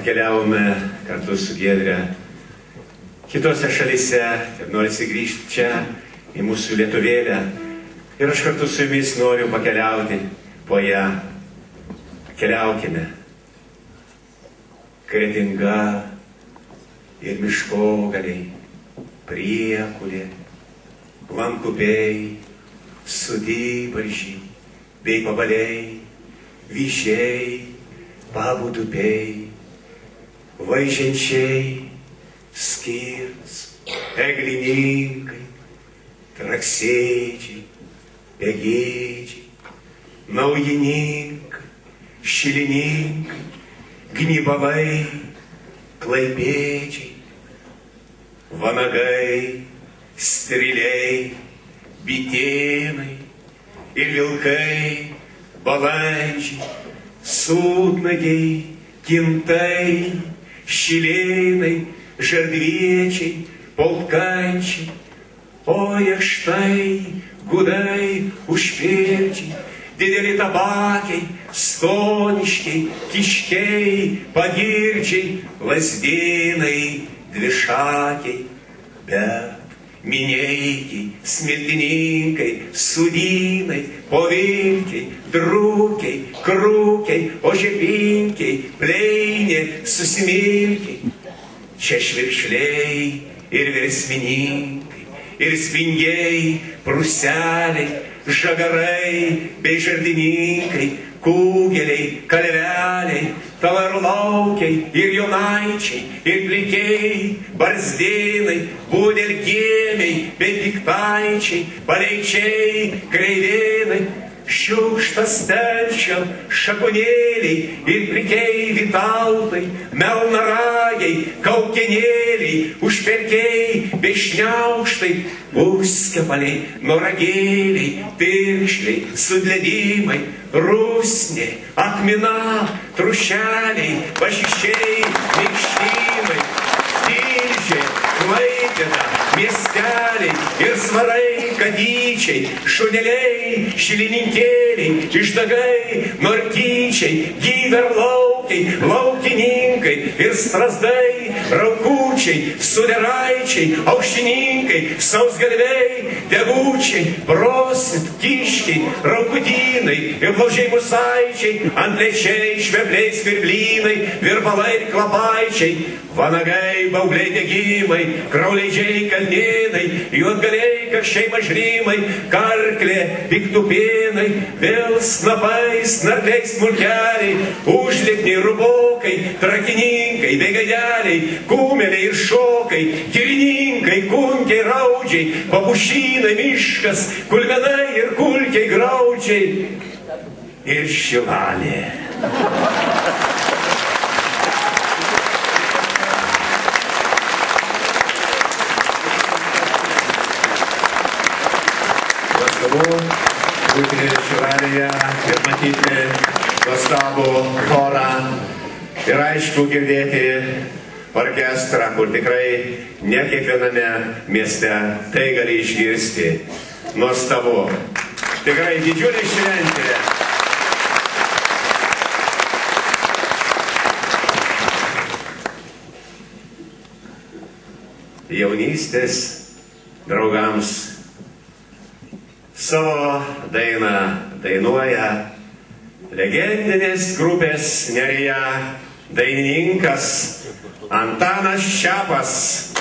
pakeliavome kartu su Giedre kitose šalyse ir norisi grįžti čia į mūsų lietuvėlę. Ir aš kartu su jumis noriu pakeliauti po ją. Keliaukime. Kretinga ir miškogaliai, priekulė, lankupiai, sudybaržiai, bei pabaliai, vyšiai, pabudupiai, vaiženčiai, skirts, eglininkai, traksėdžiai, begėdžiai, naujininkai, šilininkai, gnybalai, klaipėdžiai, vanagai, striliai, bitėnai ir vilkai, balandžiai, sūtnagiai, kintai, šilėnai, žardviečiai, polkančiai, o štai gudai, užpėdžiai, dideli tabakiai, stoniškiai, kiškiai, pagirdžiai, lazdėnai, dvišakiai, bet mineikiai, smiltininkai, sudynai, povilkiai, drūkiai, krūkiai, ožepinkiai, pleinė, susimilkiai. Čia švirkšliai ir versmininkai, ir spingiai, prūseliai, žagarai bei žardininkai, kūgeliai, kalveliai, talarlaukiai ir jonaičiai, ir plikiai, barzdėnai, budelgėmiai bei piktaičiai, paleičiai, kreivėnai, šiukštas telčiam, šakonėliai ir plikiai vitaltai, melnaragiai, kaukenėliai, užperkiai bei šniauštai, puskepaliai, noragėliai, piršliai, sudledimai, rusnė, akmina, trušeliai, pašišiai, minkštynai, tilžiai, Klaipėda, miesteliai ir svarai, kadyčiai, šuneliai, šilininkėliai, išdagai, norkyčiai, gyverlaukiai, laukininkai ir strazdai, raukučiai, suderaičiai, aušininkai, sausgalviai, degučiai, prosit, kiškiai, raukudynai ir laužiai musaičiai, antlečiai, švebliai, svirblynai, virbalai ir klapaičiai, vanagai, baubliai, degimai, krauleidžiai, kalnėnai, juodgaliai, karščiai, mažrymai, karklė, piktupėnai, vėl snapai, snargliai, smulkeliai, užlipniai, rubokai, trakininkai, begaideliai, kūmeliai ir šokai, girininkai, kunkiai, raudžiai, papušynai, miškas, kulmenai ir kulkiai, graudžiai ir šilalė. Būti šilalėje ir matyti nuostabų chorą ir aišku girdėti orkestrą, kur tikrai ne kiekviename mieste tai gali išgirsti. Nuostabu. Tikrai didžiulė šventė. Jaunystės draugams savo dainą dainuoja legendinės grupės Nerija dainininkas Antanas Šepas.